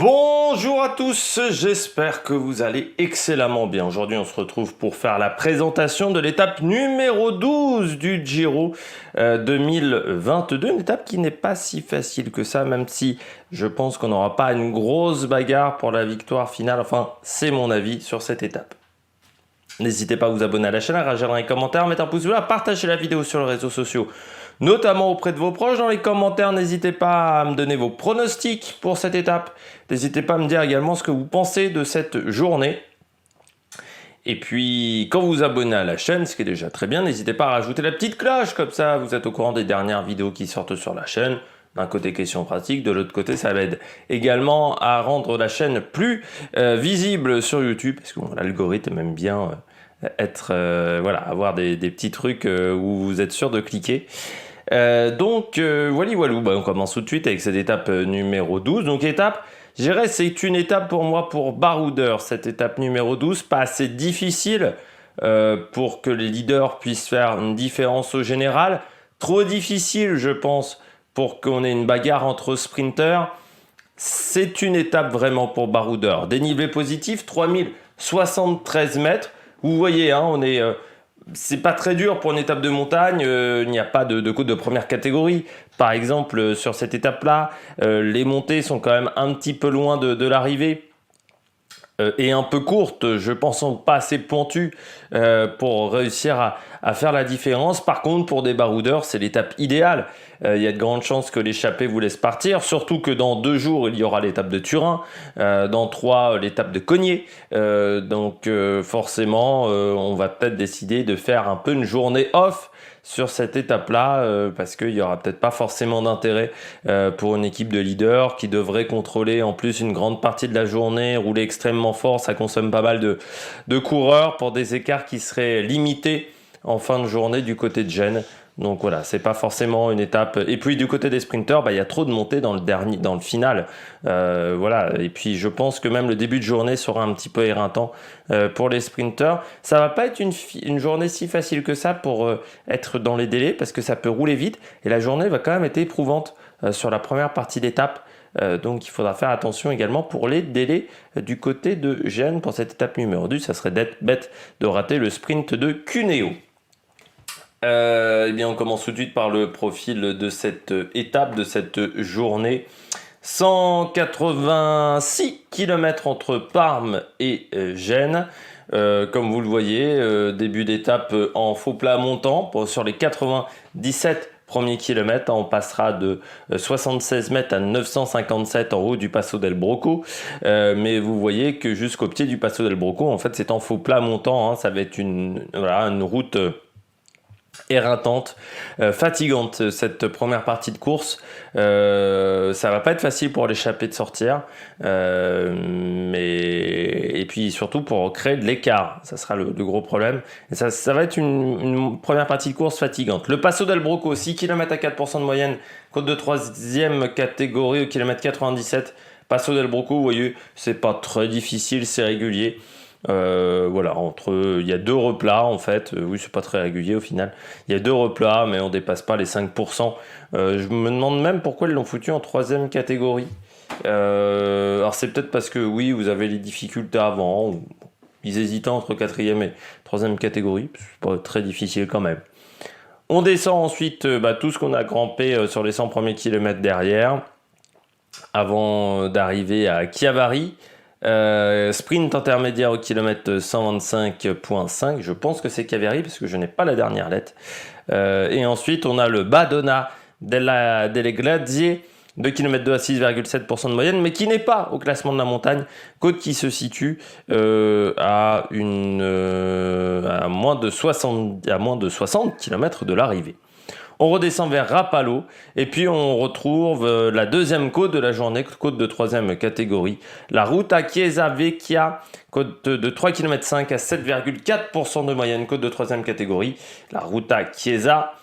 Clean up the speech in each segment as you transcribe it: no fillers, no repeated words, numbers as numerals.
Bonjour à tous, j'espère que vous allez excellemment bien. Aujourd'hui, on se retrouve pour faire la présentation de l'étape numéro 12 du Giro 2022. Une étape qui n'est pas si facile que ça, même si je pense qu'on n'aura pas une grosse bagarre pour la victoire finale. Enfin, c'est mon avis sur cette étape. N'hésitez pas à vous abonner à la chaîne, à réagir dans les commentaires, mettre un pouce bleu, à partager la vidéo sur les réseaux sociaux, notamment auprès de vos proches. Dans les commentaires, n'hésitez pas à me donner vos pronostics pour cette étape. N'hésitez pas à me dire également ce que vous pensez de cette journée. Et puis, quand vous vous abonnez à la chaîne, ce qui est déjà très bien, n'hésitez pas à rajouter la petite cloche, comme ça vous êtes au courant des dernières vidéos qui sortent sur la chaîne. D'un côté, questions pratiques, de l'autre côté, ça m'aide également à rendre la chaîne plus visible sur YouTube, parce que bon, l'algorithme aime bien voilà, avoir des petits trucs où vous êtes sûr de cliquer. Voilà, on commence tout de suite avec cette étape numéro 12. Donc étape, je dirais, c'est une étape pour moi pour baroudeur, cette étape numéro 12, pas assez difficile pour que les leaders puissent faire une différence au général. Trop difficile, je pense, pour qu'on ait une bagarre entre sprinters. C'est une étape vraiment pour baroudeur. Dénivelé positif, 3073 mètres. Vous voyez, hein, c'est pas très dur pour une étape de montagne. Il n'y a pas de côte de première catégorie. Par exemple, sur cette étape-là, les montées sont quand même un petit peu loin de l'arrivée. Et un peu courte, je pense pas assez pointue pour réussir à faire la différence. Par contre, pour des baroudeurs, c'est l'étape idéale. Il y a de grandes chances que l'échappée vous laisse partir, surtout que dans 2 jours, il y aura l'étape de Turin, dans 3, l'étape de Cognier. Forcément, on va peut-être décider de faire un peu une journée off sur cette étape-là, parce qu'il n'y aura peut-être pas forcément d'intérêt pour une équipe de leaders qui devrait contrôler en plus une grande partie de la journée, rouler extrêmement fort, ça consomme pas mal de coureurs pour des écarts qui seraient limités en fin de journée du côté de Gênes. Donc voilà, c'est pas forcément une étape. Et puis du côté des sprinters, il y a trop de montées dans le final. Voilà. Et puis je pense que même le début de journée sera un petit peu éreintant pour les sprinters. Ça va pas être une journée si facile que ça pour être dans les délais, parce que ça peut rouler vite. Et la journée va quand même être éprouvante sur la première partie d'étape. Donc il faudra faire attention également pour les délais du côté de Gênes pour cette étape numéro 2. Ça serait bête de rater le sprint de Cuneo. Eh bien, on commence tout de suite par le profil de cette étape, de cette journée. 186 km entre Parme et Gênes. Comme vous le voyez, début d'étape en faux plat montant sur les 97 premiers kilomètres. On passera de 76 mètres à 957 en haut du Passo del Brocco. Mais vous voyez que jusqu'au pied du Passo del Brocco, en fait, c'est en faux plat montant. Hein. Ça va être une route éreintante, fatigante cette première partie de course. Ça va pas être facile pour l'échappée de sortir, et puis surtout pour créer de l'écart, ça sera le gros problème. Et ça va être une première partie de course fatigante. Le Passo del Brocco, 6 km à 4% de moyenne, côte de 3e catégorie au kilomètre 97. Passo del Brocco, vous voyez, c'est pas très difficile, c'est régulier. Voilà, il y a 2 replats en fait. Oui, c'est pas très régulier au final. Il y a 2 replats, mais on dépasse pas les 5%. Je me demande même pourquoi ils l'ont foutu en 3e catégorie. Alors c'est peut-être parce que oui, vous avez les difficultés avant. Ou ils hésitaient entre 4e et 3e catégorie. C'est pas très difficile quand même. On descend ensuite tout ce qu'on a grimpé sur les 100 premiers kilomètres derrière, avant d'arriver à Chiavari. Sprint intermédiaire au kilomètre 125.5, je pense que c'est Chiavari parce que je n'ai pas la dernière lettre. Et ensuite on a le Badona delle Glazie, 2 km 2 à 6,7% de moyenne, mais qui n'est pas au classement de la montagne, côte qui se situe à moins de 60 km de l'arrivée. On redescend vers Rapallo et puis on retrouve la 2e côte de la journée, côte de 3e catégorie. La route à Chiesa Vecchia, côte de 3 km 5 à 7,4% de moyenne, côte de 3e catégorie. La route à Chiesa.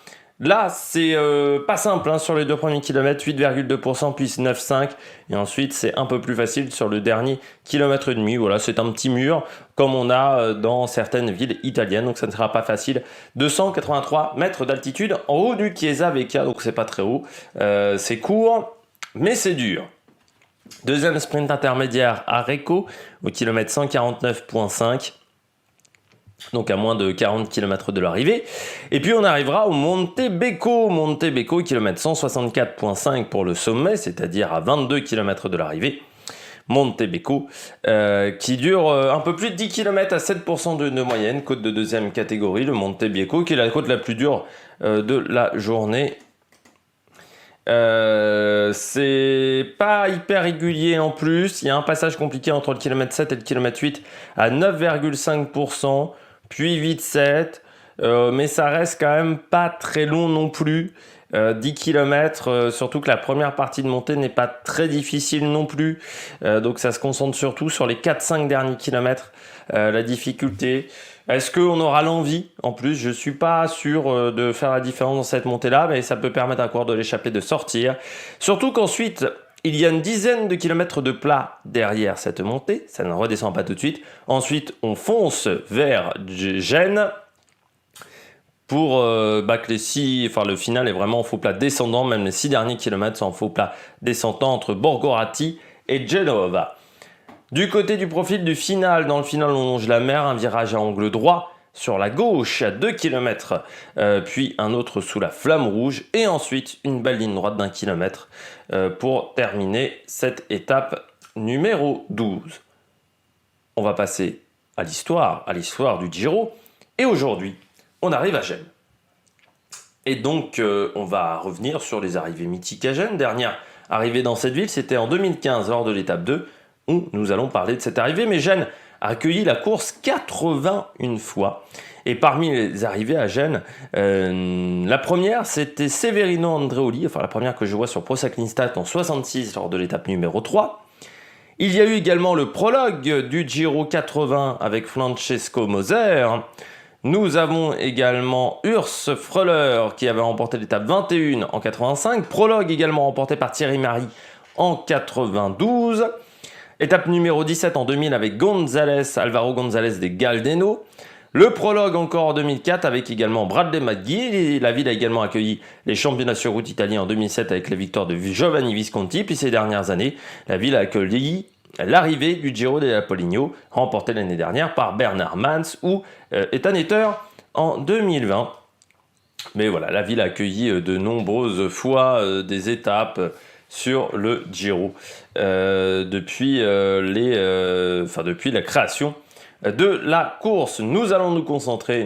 Là, c'est pas simple, hein, sur les 2 premiers kilomètres, 8,2%, puis 9,5%. Et ensuite, c'est un peu plus facile sur le dernier kilomètre et demi. Voilà, c'est un petit mur, comme on a dans certaines villes italiennes. Donc, ça ne sera pas facile. 283 mètres d'altitude en haut du Chiesa Vecchia. Donc, c'est pas très haut. C'est court, mais c'est dur. Deuxième sprint intermédiaire à Reco, au kilomètre 149,5. Donc à moins de 40 km de l'arrivée. Et puis on arrivera au Monte Becco, kilomètre 164,5 pour le sommet, c'est-à-dire à 22 km de l'arrivée. Monte Becco, qui dure un peu plus de 10 km à 7% de moyenne, côte de deuxième catégorie, le Monte Becco, qui est la côte la plus dure de la journée. C'est pas hyper régulier en plus, il y a un passage compliqué entre le kilomètre 7 et le kilomètre 8 à 9,5%, puis 8,7, mais ça reste quand même pas très long non plus. 10 km, surtout que la première partie de montée n'est pas très difficile non plus, donc ça se concentre surtout sur les 4-5 derniers kilomètres, la difficulté. Est-ce qu'on aura l'envie? En plus, je suis pas sûr de faire la différence dans cette montée-là, mais ça peut permettre à un coureur de l'échapper de sortir. Surtout qu'ensuite, il y a une dizaine de kilomètres de plat derrière cette montée, ça ne redescend pas tout de suite. Ensuite, on fonce vers Gênes pour que le final est vraiment en faux plat descendant, même les 6 derniers kilomètres sont en faux plat descendant entre Borgorati et Genova. Du côté du profil du final, dans le final on longe la mer, un virage à angle droit sur la gauche à 2 km, puis un autre sous la flamme rouge, et ensuite une belle ligne droite d'1 km pour terminer cette étape numéro 12. On va passer à l'histoire du Giro, et aujourd'hui, on arrive à Gênes. Et donc, on va revenir sur les arrivées mythiques à Gênes. Dernière arrivée dans cette ville, c'était en 2015, lors de l'étape 2, où nous allons parler de cette arrivée. Mais Gênes a accueilli la course 81 fois. Et parmi les arrivées à Gênes, la première, c'était Severino Andreoli, enfin la première que je vois sur Pro Cycling Stats en 66, lors de l'étape numéro 3. Il y a eu également le prologue du Giro 80 avec Francesco Moser. Nous avons également Urs Freuler qui avait remporté l'étape 21 en 85. Prologue également remporté par Thierry Marie en 92. Étape numéro 17 en 2000 avec Alvaro González des Galdeno. Le prologue encore en 2004 avec également Bradley McGee. La ville a également accueilli les championnats sur route italiens en 2007 avec la victoire de Giovanni Visconti. Puis ces dernières années, la ville a accueilli l'arrivée du Giro della Poligno, remporté l'année dernière par Bernard Mans ou Ethan Etter en 2020. Mais voilà, la ville a accueilli de nombreuses fois des étapes sur le Giro depuis la création de la course. Nous allons nous concentrer,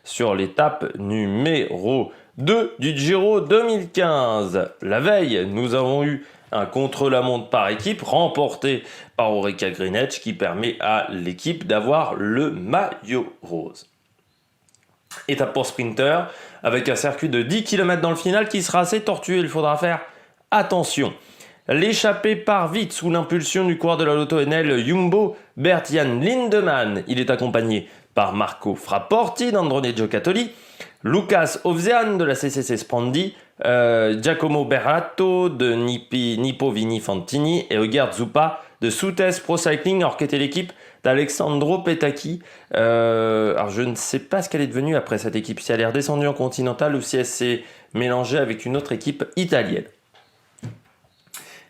sur l'étape numéro 2 du Giro 2015. La veille, nous avons eu un contre-la-montre par équipe remporté par Orica Green Edge qui permet à l'équipe d'avoir le maillot rose. Étape pour sprinter avec un circuit de 10 km dans le final qui sera assez tortueux, il faudra faire attention. L'échappée part vite sous l'impulsion du coureur de la Lotto NL Jumbo Bert-Jan Lindemann. Il est accompagné par Marco Frapporti d'Androne Giocattoli, Lucas Ovsean de la CCC Sprandi, Giacomo Berratto de Nippo Vini Fantini et Egert Zupa de Soutes Pro Cycling, alors qu'était l'équipe d'Alexandro Petacchi. Alors je ne sais pas ce qu'elle est devenue après cette équipe, si elle est redescendue en Continental ou si elle s'est mélangée avec une autre équipe italienne.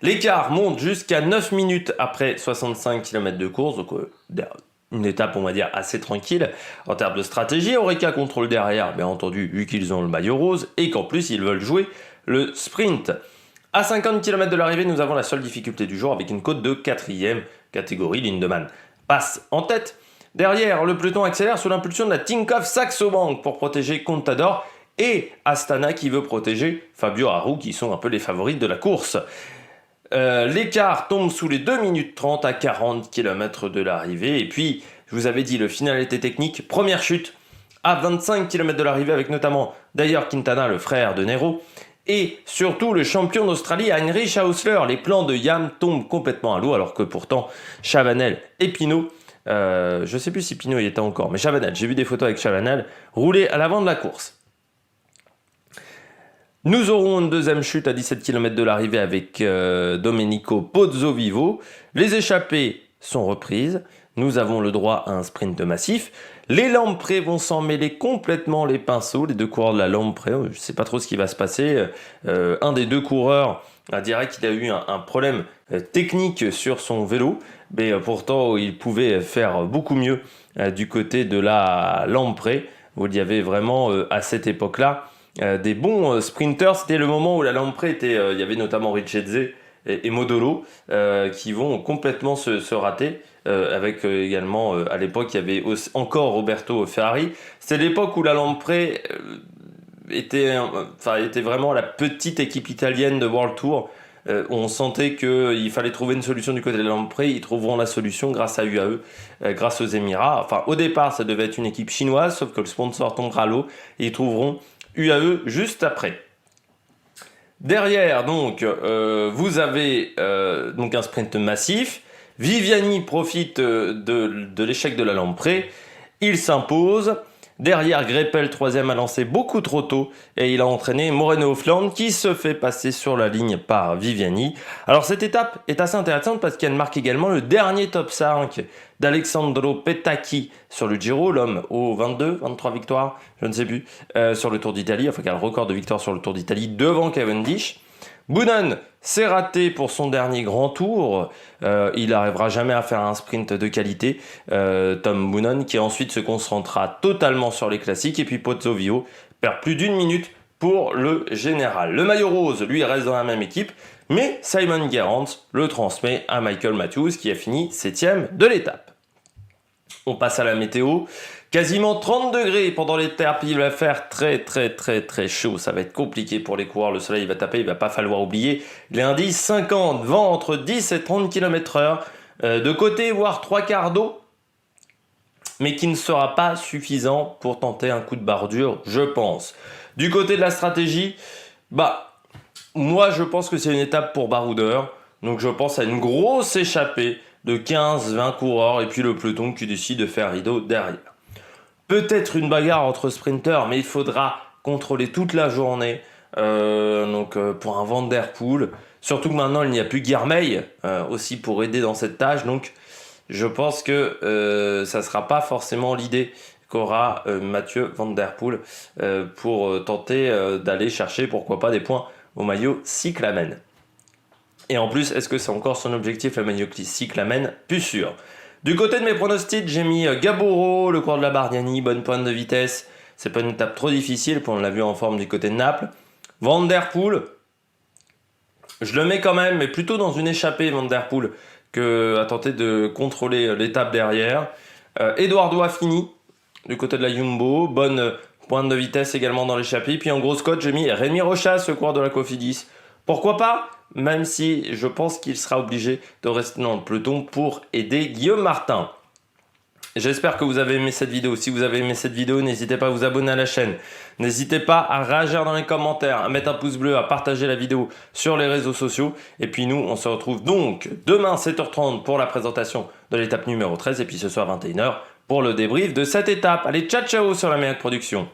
L'écart monte jusqu'à 9 minutes après 65 km de course, donc une étape, on va dire, assez tranquille en termes de stratégie. Orica contrôle derrière, bien entendu, vu qu'ils ont le maillot rose et qu'en plus, ils veulent jouer le sprint. À 50 km de l'arrivée, nous avons la seule difficulté du jour avec une côte de 4e catégorie. Lindemann passe en tête. Derrière, le peloton accélère sous l'impulsion de la Tinkoff Saxo Bank pour protéger Contador et Astana qui veut protéger Fabio Aru, qui sont un peu les favoris de la course. L'écart tombe sous les 2 minutes 30 à 40 km de l'arrivée. Et puis, je vous avais dit, le final était technique. Première chute à 25 km de l'arrivée avec notamment d'ailleurs Quintana, le frère de Nero. Et surtout le champion d'Australie, Heinrich Hausler. Les plans de Yam tombent complètement à l'eau alors que pourtant Chavanel et Pinot, je ne sais plus si Pinot y était encore, mais Chavanel, j'ai vu des photos avec Chavanel, roulaient à l'avant de la course. Nous aurons une deuxième chute à 17 km de l'arrivée avec Domenico Pozzovivo. Les échappées sont reprises. Nous avons le droit à un sprint massif. Les Lamprey vont s'en mêler complètement les pinceaux. Les deux coureurs de la Lamprey, je ne sais pas trop ce qui va se passer. Un des deux coureurs On dirait qu'il a eu un problème technique sur son vélo, mais pourtant il pouvait faire beaucoup mieux du côté de la Lamprey, où il y avait vraiment à cette époque-là des bons sprinters. C'était le moment où la Lamprey était, il y avait notamment Richezze et Modolo qui vont complètement se rater. Avec également, à l'époque, il y avait encore Roberto Ferrari. C'était l'époque où la Lamprey était vraiment la petite équipe italienne de World Tour. On sentait qu'il fallait trouver une solution du côté de la Lamprey. Ils trouveront la solution grâce à UAE, grâce aux Émirats. Enfin, au départ, ça devait être une équipe chinoise, sauf que le sponsor tombera à l'eau. Et ils trouveront UAE juste après. Derrière, donc, vous avez donc un sprint massif. Viviani profite de l'échec de la Lamprey. Il s'impose. Derrière, Greppel, troisième, a lancé beaucoup trop tôt et il a entraîné Moreno Flandre qui se fait passer sur la ligne par Viviani. Alors cette étape est assez intéressante parce qu'elle marque également le dernier top 5 d'Alessandro Petacchi sur le Giro, l'homme aux 23 victoires, je ne sais plus, sur le Tour d'Italie, enfin qui a le record de victoires sur le Tour d'Italie devant Cavendish. Boonen s'est raté pour son dernier grand tour. Il n'arrivera jamais à faire un sprint de qualité. Tom Boonen qui ensuite se concentrera totalement sur les classiques. Et puis Pozzovio perd plus d'une minute pour le général. Le maillot rose, lui, reste dans la même équipe. Mais Simon Gerrans le transmet à Michael Matthews qui a fini 7ème de l'étape. On passe à la météo. Quasiment 30 degrés pendant l'étape, il va faire très chaud, ça va être compliqué pour les coureurs, le soleil va taper, il va pas falloir oublier les indices 50, vent entre 10 et 30 km/h, de côté voire 3/4 d'eau, mais qui ne sera pas suffisant pour tenter un coup de bordure, je pense. Du côté de la stratégie, moi je pense que c'est une étape pour baroudeur, donc je pense à une grosse échappée de 15-20 coureurs et puis le peloton qui décide de faire rideau derrière. Peut-être une bagarre entre sprinters, mais il faudra contrôler toute la journée. Pour un Van Der Poel, surtout que maintenant il n'y a plus Guermeil aussi pour aider dans cette tâche. Donc je pense que ça ne sera pas forcément l'idée qu'aura Mathieu Van Der Poel pour tenter d'aller chercher pourquoi pas des points au maillot cyclamen. Et en plus, est-ce que c'est encore son objectif, le maillot cyclamen? Plus sûr. Du côté de mes pronostics, j'ai mis Gaboro, le cours de la Bardiani, bonne pointe de vitesse. C'est pas une étape trop difficile, on l'a vu en forme du côté de Naples. Van Der Poel, je le mets quand même, mais plutôt dans une échappée Van Der Poel qu'à tenter de contrôler l'étape derrière. Eduardo Affini, du côté de la Jumbo, bonne pointe de vitesse également dans l'échappée. Puis en grosse cote, j'ai mis Rémi Rochas, le cours de la Cofidis. Pourquoi pas? Même si je pense qu'il sera obligé de rester dans le peloton pour aider Guillaume Martin. J'espère que vous avez aimé cette vidéo. Si vous avez aimé cette vidéo, n'hésitez pas à vous abonner à la chaîne. N'hésitez pas à réagir dans les commentaires, à mettre un pouce bleu, à partager la vidéo sur les réseaux sociaux. Et puis nous, on se retrouve donc demain 7h30 pour la présentation de l'étape numéro 13. Et puis ce soir 21h pour le débrief de cette étape. Allez, ciao ciao sur la Meilleure Production.